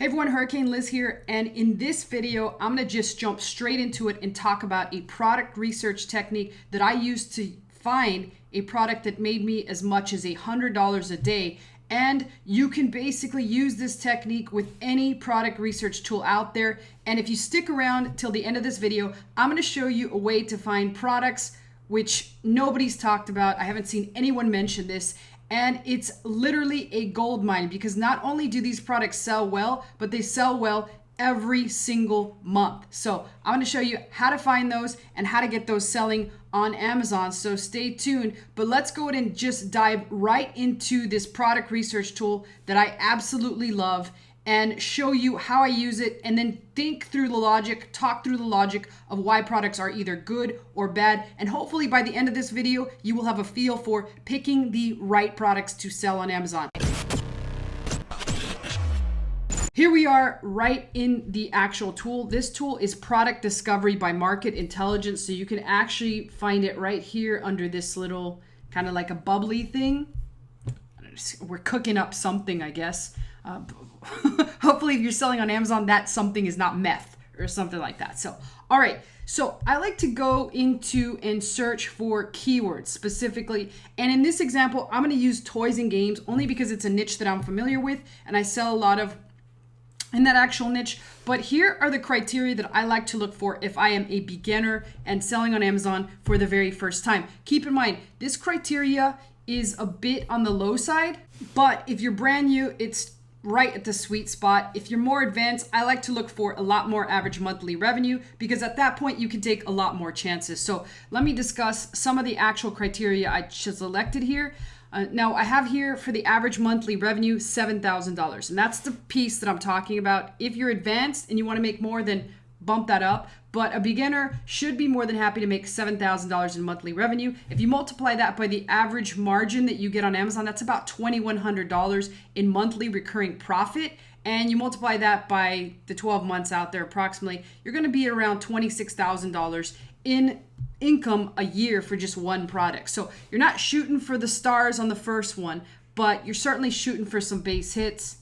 Hey everyone, Hurricane Liz here, and in this video, I'm gonna just jump straight into it and talk about a product research technique that I used to find a product that made me as much as $100 a day. And you can basically use this technique with any product research tool out there. And if you stick around till the end of this video, I'm gonna show you a way to find products which nobody's talked about. I haven't seen anyone mention this. And it's literally a gold mine because not only do these products sell well, but they sell well every single month. So I'm going to show you how to find those and how to get those selling on Amazon. So stay tuned, but let's go ahead and just dive right into this product research tool that I absolutely love and show you how I use it, and then think through the logic, talk through the logic of why products are either good or bad. And hopefully by the end of this video, you will have a feel for picking the right products to sell on Amazon. Here we are right in the actual tool. This tool is Product Discovery by Market Intelligence. So you can actually find it right here under this little kind of like a bubbly thing. We're cooking up something, I guess. Hopefully if you're selling on Amazon, that something is not meth or something like that. So, all right. So I like to go into and search for keywords specifically. And in this example, I'm going to use toys and games only because it's a niche that I'm familiar with and I sell a lot of in that actual niche. But here are the criteria that I like to look for if I am a beginner and selling on Amazon for the very first time. Keep in mind, this criteria is a bit on the low side, but if you're brand new, it's right at the sweet spot. If you're more advanced, I like to look for a lot more average monthly revenue because at that point you can take a lot more chances. So let me discuss some of the actual criteria I just selected here. Now I have here for the average monthly revenue, $7,000. And that's the piece that I'm talking about. If you're advanced and you want to make more, then bump that up. But a beginner should be more than happy to make $7,000 in monthly revenue. If you multiply that by the average margin that you get on Amazon, that's about $2,100 in monthly recurring profit. And you multiply that by the 12 months out there approximately, you're going to be around $26,000 in income a year for just one product. So you're not shooting for the stars on the first one, but you're certainly shooting for some base hits.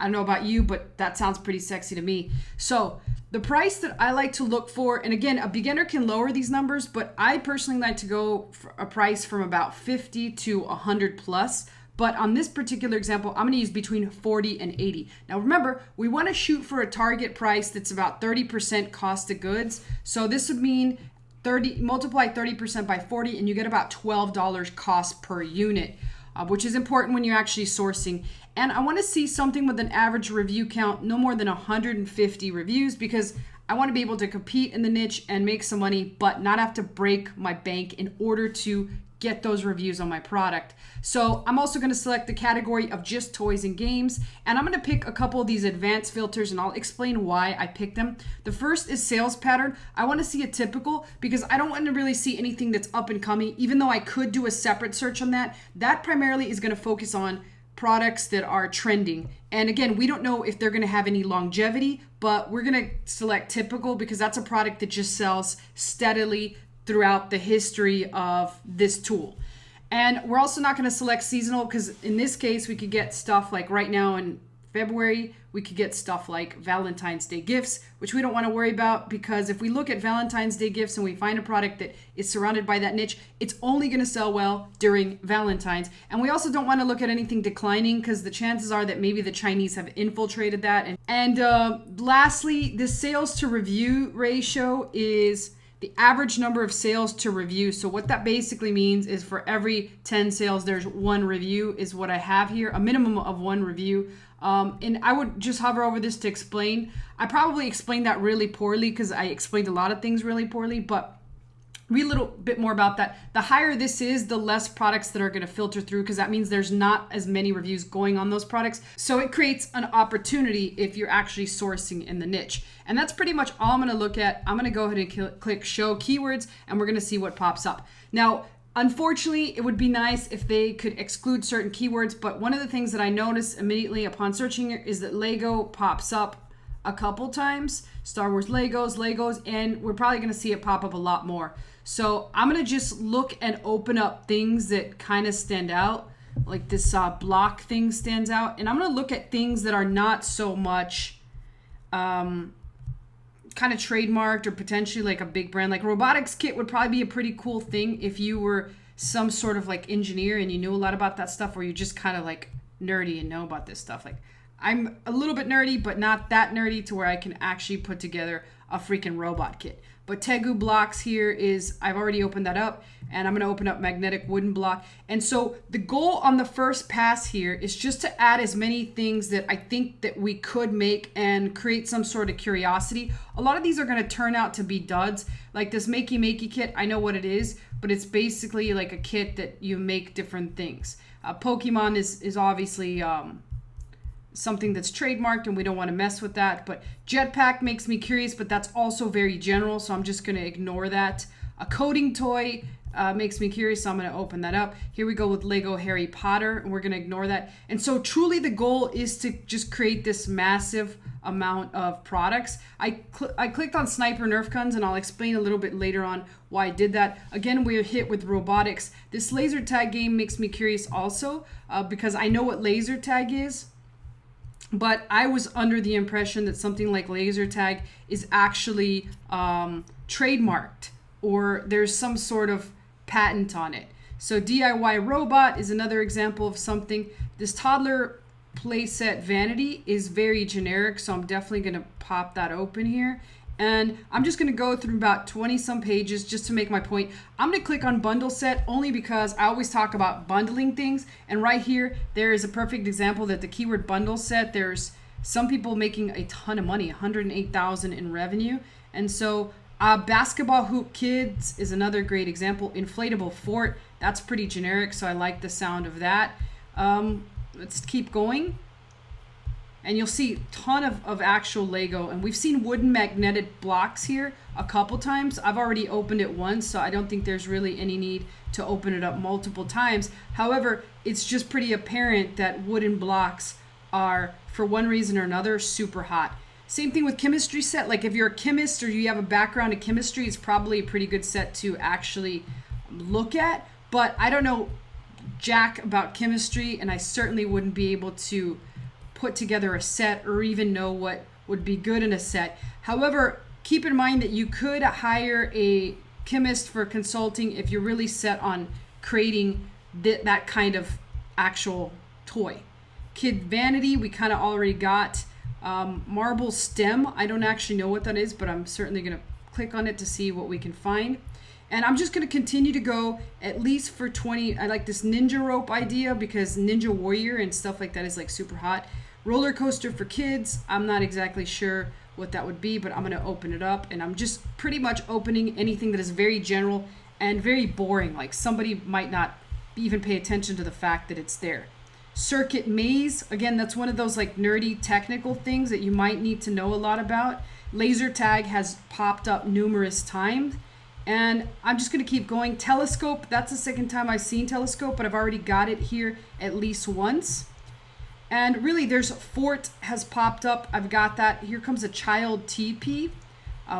I don't know about you, but that sounds pretty sexy to me. So the price that I like to look for, and again, a beginner can lower these numbers, but I personally like to go for a price from about 50 to 100 plus. But on this particular example, I'm going to use between 40 and 80. Now remember, we want to shoot for a target price that's about 30% cost of goods. So this would mean multiply 30% by 40 and you get about $12 cost per unit, which is important when you're actually sourcing. And I want to see something with an average review count, no more than 150 reviews, because I want to be able to compete in the niche and make some money, but not have to break my bank in order to get those reviews on my product. So I'm also going to select the category of just toys and games, and I'm going to pick a couple of these advanced filters and I'll explain why I picked them. The first is sales pattern. I want to see a typical because I don't want to really see anything that's up and coming, even though I could do a separate search on that. That primarily is going to focus on products that are trending. And again, we don't know if they're going to have any longevity, but we're going to select typical because that's a product that just sells steadily throughout the history of this tool. And we're also not going to select seasonal because in this case, we could get stuff like right now in February, we could get stuff like Valentine's Day gifts, which we don't want to worry about because if we look at Valentine's Day gifts and we find a product that is surrounded by that niche, it's only going to sell well during Valentine's. And we also don't want to look at anything declining because the chances are that maybe the Chinese have infiltrated that. And lastly, the sales to review ratio is the average number of sales to review. So what that basically means is for every 10 sales, there's one review is what I have here, a minimum of one review. And I would just hover over this to explain. I probably explained that really poorly because I explained a lot of things really poorly, but read a little bit more about that. The higher this is, the less products that are going to filter through because that means there's not as many reviews going on those products. So it creates an opportunity if you're actually sourcing in the niche. And that's pretty much all I'm going to look at. I'm going to go ahead and click show keywords and we're going to see what pops up. Now, unfortunately, it would be nice if they could exclude certain keywords, but one of the things that I noticed immediately upon searching it is that Lego pops up a couple times. Star Wars Legos, and we're probably going to see it pop up a lot more. So I'm going to just look and open up things that kind of stand out. like this block thing stands out. And I'm going to look at things that are not so much kind of trademarked or potentially like a big brand. Like robotics kit would probably be a pretty cool thing if you were some sort of like engineer and you knew a lot about that stuff, or you just kind of like nerdy and know about this stuff. Like I'm a little bit nerdy, but not that nerdy to where I can actually put together a freaking robot kit. But Tegu blocks here is, I've already opened that up, and I'm going to open up magnetic wooden block. And so the goal on the first pass here is just to add as many things that I think that we could make and create some sort of curiosity. A lot of these are going to turn out to be duds. Like this Makey kit, I know what it is, but it's basically like a kit that you make different things. Pokemon is obviously something that's trademarked, and we don't want to mess with that. But jetpack makes me curious, but that's also very general, so I'm just going to ignore that. A coding toy makes me curious, so I'm going to open that up. Here we go with Lego Harry Potter, and we're going to ignore that. And so truly the goal is to just create this massive amount of products. I clicked on sniper Nerf guns, and I'll explain a little bit later on why I did that. Again, we're hit with robotics. This laser tag game makes me curious also because I know what laser tag is, but I was under the impression that something like laser tag is actually trademarked, or there's some sort of patent on it. So DIY robot is another example of something. This toddler playset vanity is very generic, so I'm definitely going to pop that open here. And I'm just going to go through about 20 some pages just to make my point. I'm going to click on bundle set only because I always talk about bundling things. And right here, there is a perfect example that the keyword bundle set, there's some people making a ton of money, 108,000 in revenue. And so basketball hoop kids is another great example. Inflatable fort, that's pretty generic, so I like the sound of that. Let's keep going. And you'll see a ton of actual Lego. And we've seen wooden magnetic blocks here a couple times. I've already opened it once, so I don't think there's really any need to open it up multiple times. However, it's just pretty apparent that wooden blocks are, for one reason or another, super hot. Same thing with chemistry set. Like if you're a chemist or you have a background in chemistry, it's probably a pretty good set to actually look at. But I don't know jack about chemistry, and I certainly wouldn't be able to put together a set or even know what would be good in a set. However, keep in mind that you could hire a chemist for consulting if you're really set on creating that kind of actual toy. Kid vanity, we kind of already got. Marble stem, I don't actually know what that is, but I'm certainly going to click on it to see what we can find. And I'm just going to continue to go at least for 20. I like this ninja rope idea because Ninja Warrior and stuff like that is like super hot. Roller coaster for kids, I'm not exactly sure what that would be, but I'm going to open it up, and I'm just pretty much opening anything that is very general and very boring. Like somebody might not even pay attention to the fact that it's there. Circuit maze, again, that's one of those like nerdy technical things that you might need to know a lot about. Laser tag has popped up numerous times, and I'm just going to keep going. Telescope, that's the second time I've seen telescope, but I've already got it here at least once. And really, there's fort has popped up. I've got that. Here comes a child teepee,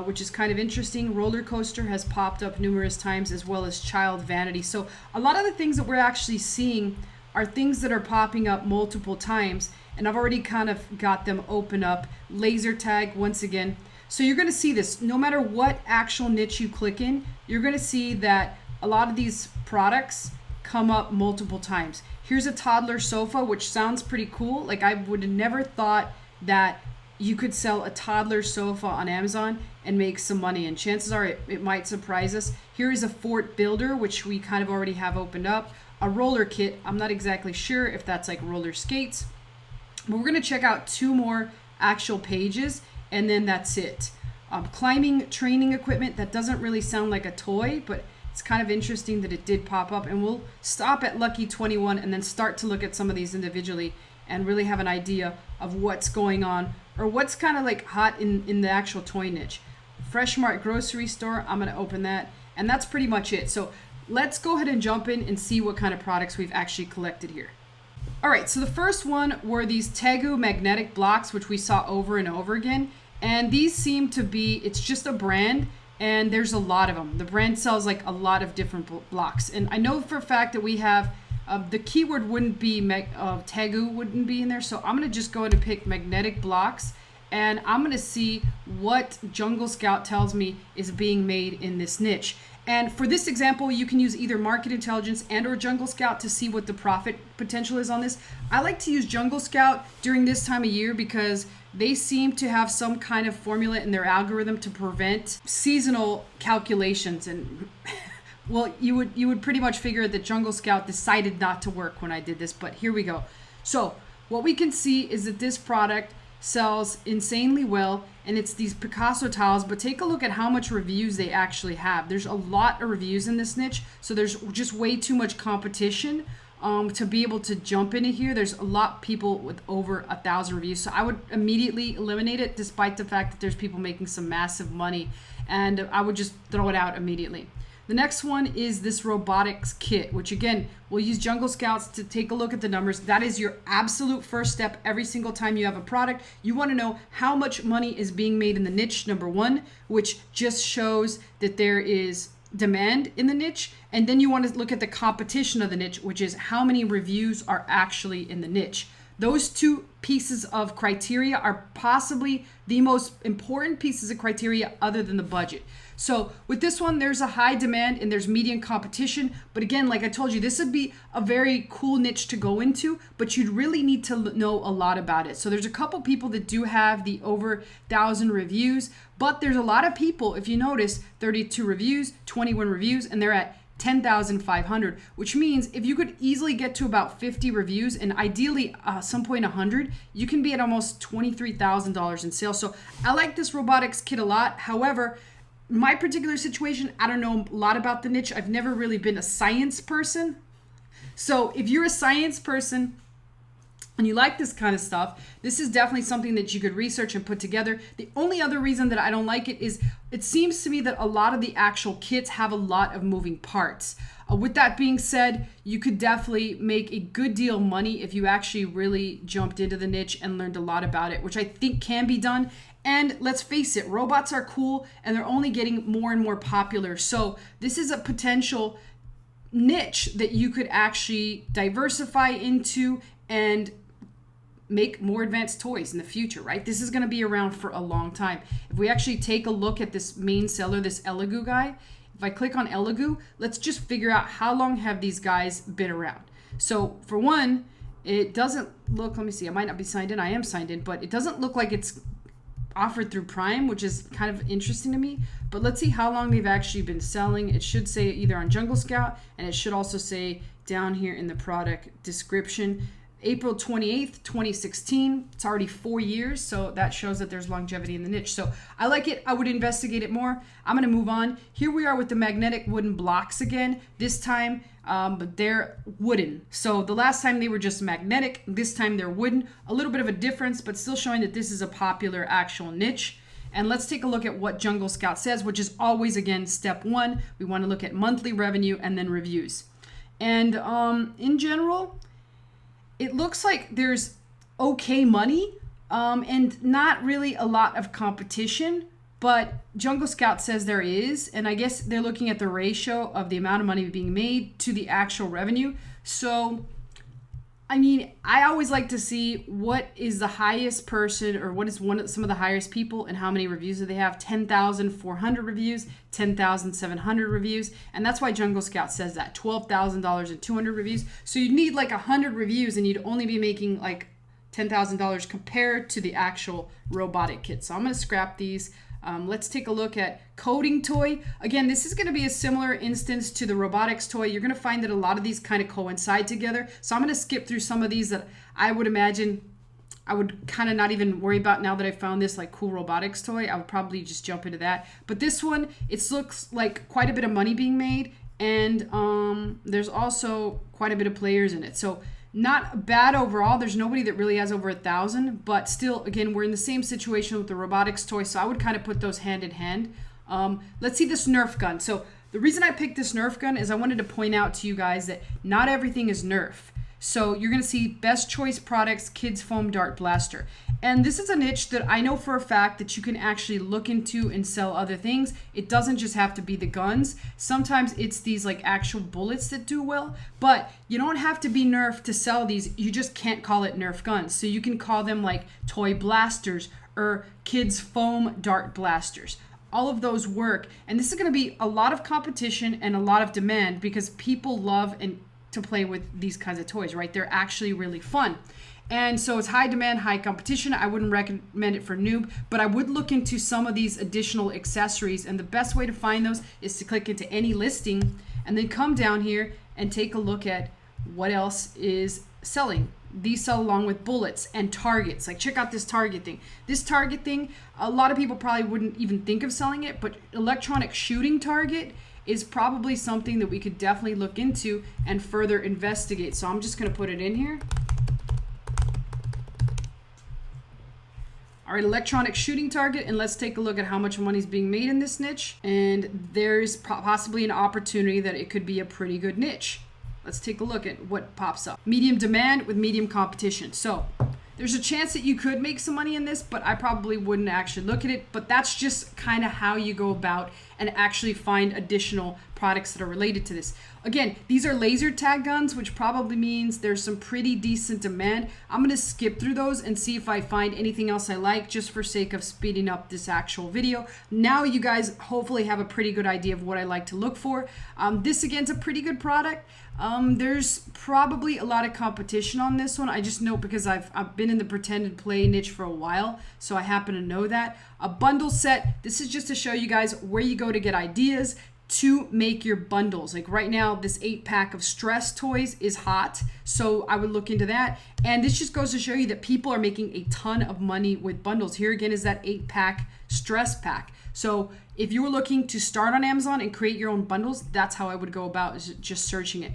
which is kind of interesting. Roller coaster has popped up numerous times, as well as child vanity. So a lot of the things that we're actually seeing are things that are popping up multiple times, and I've already kind of got them open up. Laser tag, once again. So you're going to see this. No matter what actual niche you click in, you're going to see that a lot of these products come up multiple times. Here's a toddler sofa, which sounds pretty cool. Like I would have never thought that you could sell a toddler sofa on Amazon and make some money, and chances are it might surprise us. Here is a fort builder, which we kind of already have opened up. A roller kit, I'm not exactly sure if that's like roller skates, but we're going to check out two more actual pages, and then that's it. Climbing training equipment, that doesn't really sound like a toy, but it's kind of interesting that it did pop up. And we'll stop at Lucky 21 and then start to look at some of these individually and really have an idea of what's going on or what's kind of like hot in the actual toy niche. Fresh Mart grocery store, I'm going to open that, and that's pretty much it. So let's go ahead and jump in and see what kind of products we've actually collected here. All right, so the first one were these Tegu magnetic blocks, which we saw over and over again. And these seem to be, it's just a brand, and there's a lot of them. The brand sells like a lot of different blocks. And I know for a fact that we have The keyword wouldn't be, Tegu wouldn't be in there. So I'm going to just go ahead and pick magnetic blocks. And I'm going to see what Jungle Scout tells me is being made in this niche. And for this example, you can use either Market Intelligence and or Jungle Scout to see what the profit potential is on this. I like to use Jungle Scout during this time of year because they seem to have some kind of formula in their algorithm to prevent seasonal calculations. And well, you would pretty much figure that Jungle Scout decided not to work when I did this, but here we go. So what we can see is that this product sells insanely well, and it's these Picasso tiles, but take a look at how much reviews they actually have. There's a lot of reviews in this niche, so there's just way too much competition to be able to jump into here. There's a lot of people with over 1,000 reviews, so I would immediately eliminate it, despite the fact that there's people making some massive money, and I would just throw it out immediately. The next one is this robotics kit, which again, we'll use Jungle Scouts to take a look at the numbers. That is your absolute first step every single time you have a product. You want to know how much money is being made in the niche, number one, which just shows that there is demand in the niche. And then you want to look at the competition of the niche, which is how many reviews are actually in the niche. Those two pieces of criteria are possibly the most important pieces of criteria other than the budget. So with this one, there's a high demand and there's medium competition. But again, like I told you, this would be a very cool niche to go into, but you'd really need to know a lot about it. So there's a couple people that do have the over 1,000 reviews, but there's a lot of people, if you notice, 32 reviews, 21 reviews, and they're at 10,500, which means if you could easily get to about 50 reviews and ideally some point 100, you can be at almost $23,000 in sales. So I like this robotics kit a lot. However, my particular situation, I don't know a lot about the niche. I've never really been a science person. So if you're a science person and you like this kind of stuff, this is definitely something that you could research and put together. The only other reason that I don't like it is it seems to me that a lot of the actual kits have a lot of moving parts. With that being said, you could definitely make a good deal of money if you actually really jumped into the niche and learned a lot about it, which I think can be done. And let's face it, robots are cool and they're only getting more and more popular. So this is a potential niche that you could actually diversify into and make more advanced toys in the future, right? This is going to be around for a long time. If we actually take a look at this main seller, this Elegoo guy, if I click on Elegoo, let's just figure out how long have these guys been around. So for one, it doesn't look, let me see, I might not be signed in. I am signed in, but it doesn't look like it's offered through Prime, which is kind of interesting to me. But let's see how long they've actually been selling. It should say either on Jungle Scout, and it should also say down here in the product description, April 28th, 2016. It's already 4 years, so that shows that there's longevity in the niche. So I like it. I would investigate it more. I'm going to move on. Here we are with the magnetic wooden blocks again. This time, but they're wooden. So the last time they were just magnetic. This time they're wooden. A little bit of a difference, but still showing that this is a popular actual niche. And let's take a look at what Jungle Scout says, which is always, again, step one. We want to look at monthly revenue and then reviews. And in general, it looks like there's okay money and not really a lot of competition, but Jungle Scout says there is, and I guess they're looking at the ratio of the amount of money being made to the actual revenue. So, I mean, I always like to see what is the highest person or what is some of the highest people and how many reviews do they have. 10,400 reviews, 10,700 reviews. And that's why Jungle Scout says that, $12,000 and 200 reviews. So you'd need like 100 reviews and you'd only be making like $10,000 compared to the actual robotic kit. So I'm going to scrap these. Let's take a look at coding toy. Again, this is going to be a similar instance to the robotics toy. You're going to find that a lot of these kind of coincide together. So I'm going to skip through some of these that I would imagine I would kind of not even worry about now that I found this like cool robotics toy. I would probably just jump into that. But this one, it looks like quite a bit of money being made. And there's also quite a bit of players in it. So not bad overall. There's nobody that really has over 1,000, but still, again, we're in the same situation with the robotics toy, so I would kind of put those hand in hand. Let's see this Nerf gun. So the reason I picked this Nerf gun is I wanted to point out to you guys that not everything is Nerf. So you're going to see Best Choice Products Kids Foam Dart Blaster. And this is a niche that I know for a fact that you can actually look into and sell other things. It doesn't just have to be the guns. Sometimes it's these like actual bullets that do well, but you don't have to be Nerf to sell these. You just can't call it Nerf guns. So you can call them like toy blasters or kids foam dart blasters. All of those work. And this is going to be a lot of competition and a lot of demand because people love and to play with these kinds of toys, right? They're actually really fun. And so it's high demand, high competition. I wouldn't recommend it for noob, but I would look into some of these additional accessories. And the best way to find those is to click into any listing and then come down here and take a look at what else is selling. These sell along with bullets and targets. Like check out this target thing. This target thing, a lot of people probably wouldn't even think of selling it, but electronic shooting target is probably something that we could definitely look into and further investigate. So I'm just going to put it in here. All right, electronic shooting target, and let's take a look at how much money is being made in this niche. And there's possibly an opportunity that it could be a pretty good niche. Let's take a look at what pops up. Medium demand with medium competition. So there's a chance that you could make some money in this, but I probably wouldn't actually look at it. But that's just kind of how you go about and actually find additional products that are related to this. Again, these are laser tag guns, which probably means there's some pretty decent demand. I'm going to skip through those and see if I find anything else I like just for sake of speeding up this actual video. Now you guys hopefully have a pretty good idea of what I like to look for. This again is a pretty good product. There's probably a lot of competition on this one. I just know because I've been in the pretended play niche for a while, so I happen to know that. A bundle set, this is just to show you guys where you go to get ideas to make your bundles. Like right now, this 8-pack of stress toys is hot, so I would look into that. And this just goes to show you that people are making a ton of money with bundles. Here again is that 8-pack stress pack. So if you were looking to start on Amazon and create your own bundles, that's how I would go about, is just searching it.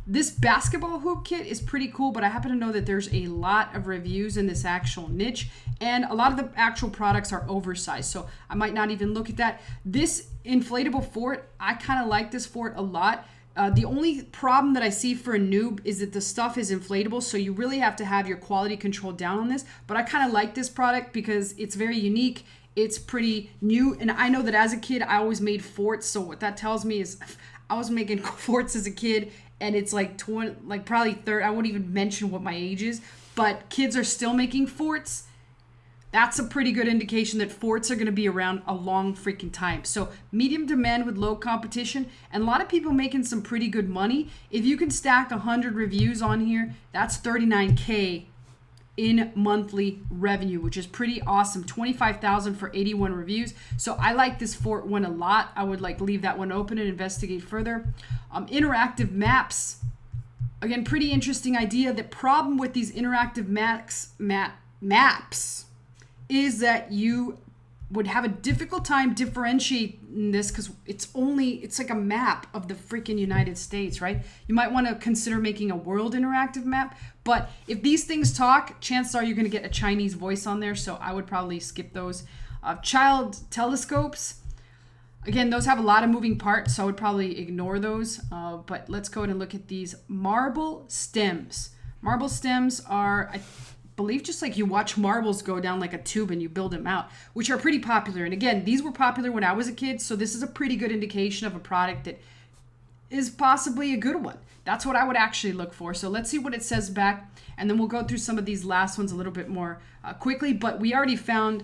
This basketball hoop kit is pretty cool, but I happen to know that there's a lot of reviews in this actual niche, and a lot of the actual products are oversized, so I might not even look at that. This inflatable fort, I kind of like this fort a lot. The only problem that I see for a noob is that the stuff is inflatable, so you really have to have your quality control down on this, but I kind of like this product because it's very unique. It's pretty new, and I know that as a kid, I always made forts, so what that tells me is I was making forts as a kid, and it's like 20, like probably 30, I won't even mention what my age is, but kids are still making forts. That's a pretty good indication that forts are going to be around a long freaking time. So medium demand with low competition, and a lot of people making some pretty good money. If you can stack 100 reviews on here, that's $39K in monthly revenue, which is pretty awesome. 25,000 for 81 reviews. So I like this fort one a lot. I would like leave that one open and investigate further. Interactive maps, again, pretty interesting idea. The problem with these interactive maps is that you would have a difficult time differentiating this because it's like a map of the freaking United States, right? You might want to consider making a world interactive map, but if these things talk, chances are you're going to get a Chinese voice on there, so I would probably skip those. Child telescopes, again, those have a lot of moving parts, so I would probably ignore those, but let's go ahead and look at these marble stems. Marble stems are, I believe, just like you watch marbles go down like a tube and you build them out, which are pretty popular. And again, these were popular when I was a kid, so this is a pretty good indication of a product that is possibly a good one. That's what I would actually look for. So let's see what it says back, and then we'll go through some of these last ones a little bit more quickly, but we already found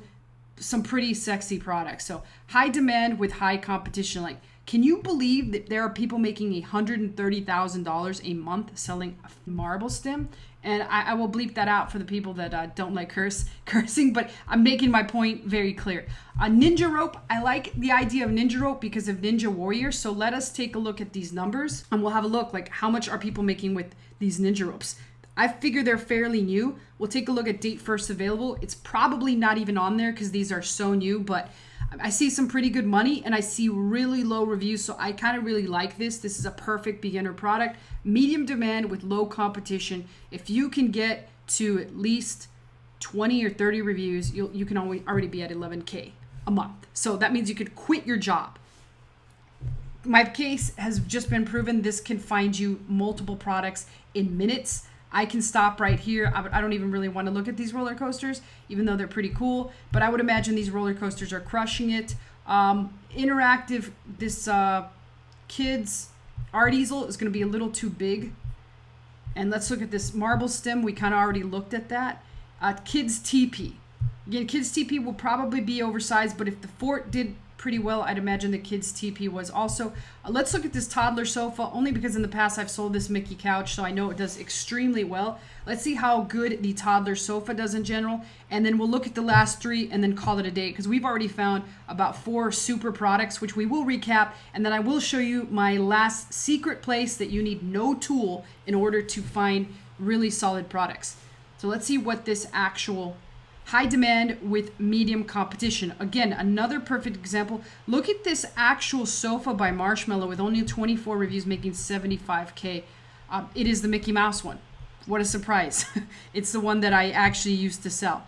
some pretty sexy products. So high demand with high competition. Like, can you believe that there are people making $130,000 a month selling a marble stem? And I will bleep that out for the people that don't like cursing, but I'm making my point very clear. A ninja rope, I like the idea of ninja rope because of Ninja Warrior. So let us take a look at these numbers, and we'll have a look, like how much are people making with these ninja ropes. I figure they're fairly new. We'll take a look at date first available. It's probably not even on there because these are so new, but I see some pretty good money, and I see really low reviews, so I kind of really like this. This is a perfect beginner product. Medium demand with low competition. If you can get to at least 20 or 30 reviews, you can already be at 11K a month. So that means you could quit your job. My case has just been proven. This can find you multiple products in minutes. I can stop right here. I don't even really want to look at these roller coasters, even though they're pretty cool. But I would imagine these roller coasters are crushing it. Interactive, this kids art easel is going to be a little too big. And let's look at this marble stem. We kind of already looked at that. Kids teepee. Again, kids teepee will probably be oversized, but if the fort did pretty well, I'd imagine the kids teepee was also. Let's look at this toddler sofa, only because in the past I've sold this Mickey couch, so I know it does extremely well. Let's see how good the toddler sofa does in general, and then we'll look at the last 3 and then call it a day, because we've already found about 4 super products, which we will recap, and then I will show you my last secret place that you need no tool in order to find really solid products. So let's see what this actual high demand with medium competition. Again, another perfect example. Look at this actual sofa by Marshmallow with only 24 reviews making $75K. It is the Mickey Mouse one. What a surprise. It's the one that I actually used to sell.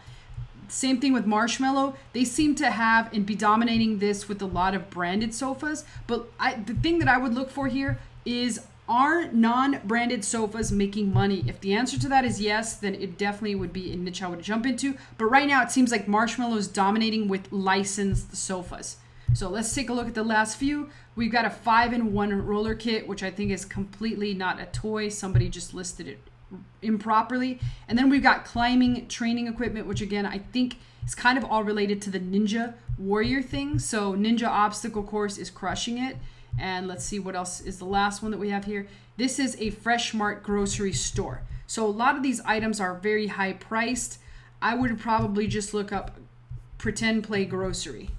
Same thing with Marshmallow. They seem to have and be dominating this with a lot of branded sofas. But the thing that I would look for here is, are non-branded sofas making money? If the answer to that is yes, then it definitely would be a niche I would jump into. But right now it seems like Marshmallow is dominating with licensed sofas. So let's take a look at the last few. We've got a 5-in-1 roller kit, which I think is completely not a toy. Somebody just listed it improperly. And then we've got climbing training equipment, which again, I think is kind of all related to the Ninja Warrior thing. So Ninja Obstacle Course is crushing it. And let's see what else is the last one that we have here. This is a Fresh Mart grocery store. So a lot of these items are very high priced. I would probably just look up Pretend Play Grocery.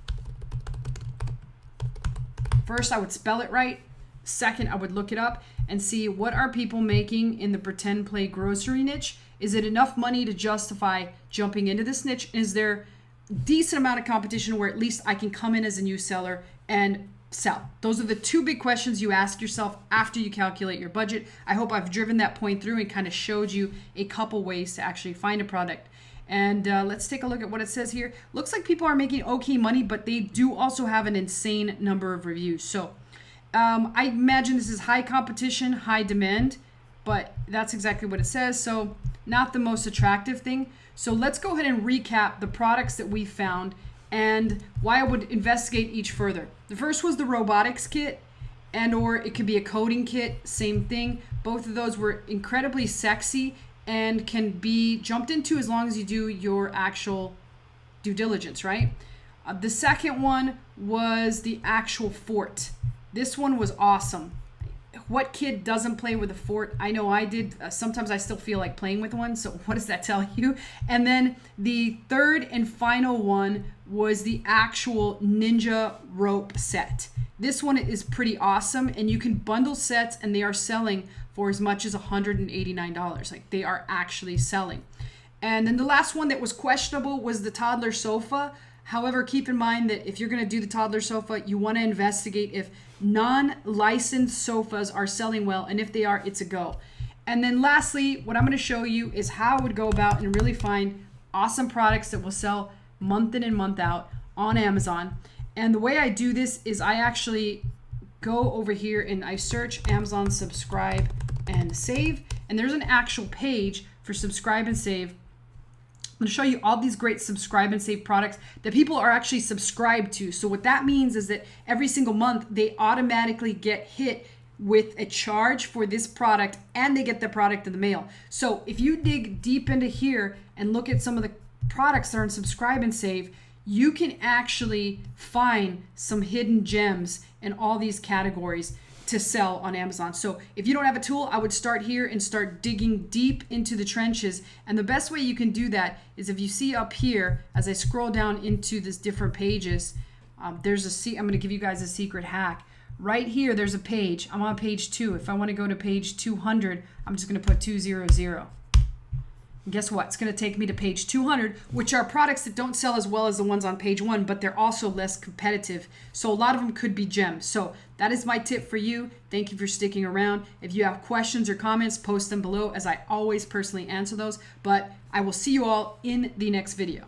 First, I would spell it right. Second, I would look it up and see what are people making in the Pretend Play Grocery niche. Is it enough money to justify jumping into this niche? Is there decent amount of competition where at least I can come in as a new seller and sell? Those are the 2 big questions you ask yourself after you calculate your budget. I hope I've driven that point through and kind of showed you a couple ways to actually find a product. And let's take a look at what it says here. Looks like people are making okay money, but they do also have an insane number of reviews. So I imagine this is high competition, high demand, but that's exactly what it says. So not the most attractive thing. So let's go ahead and recap the products that we found and why I would investigate each further. The first was the robotics kit, and or it could be a coding kit, same thing. Both of those were incredibly sexy and can be jumped into as long as you do your actual due diligence, right? The second one was the actual fort. This one was awesome. What kid doesn't play with a fort? I know I did. Sometimes I still feel like playing with one. So what does that tell you? And then the third and final one was the actual ninja rope set. This one is pretty awesome, and you can bundle sets, and they are selling for as much as $189. Like, they are actually selling. And then the last one that was questionable was the toddler sofa. However, keep in mind that if you're going to do the toddler sofa, you want to investigate if non-licensed sofas are selling well, and if they are, it's a go. And then lastly, what I'm going to show you is how I would go about and really find awesome products that will sell month in and month out on Amazon. And the way I do this is I actually go over here and I search Amazon subscribe and save, and there's an actual page for subscribe and save. I'm going to show you all these great subscribe and save products that people are actually subscribed to. So what that means is that every single month they automatically get hit with a charge for this product, and they get the product in the mail. So if you dig deep into here and look at some of the products that are in subscribe and save, you can actually find some hidden gems in all these categories to sell on Amazon. So if you don't have a tool, I would start here and start digging deep into the trenches. And the best way you can do that is if you see up here, as I scroll down into these different pages, I'm going to give you guys a secret hack. Right here, there's a page. I'm on page 2. If I want to go to page 200, I'm just going to put 200. And guess what? It's going to take me to page 200, which are products that don't sell as well as the ones on page 1, but they're also less competitive. So a lot of them could be gems. So that is my tip for you. Thank you for sticking around. If you have questions or comments, post them below, as I always personally answer those. But I will see you all in the next video.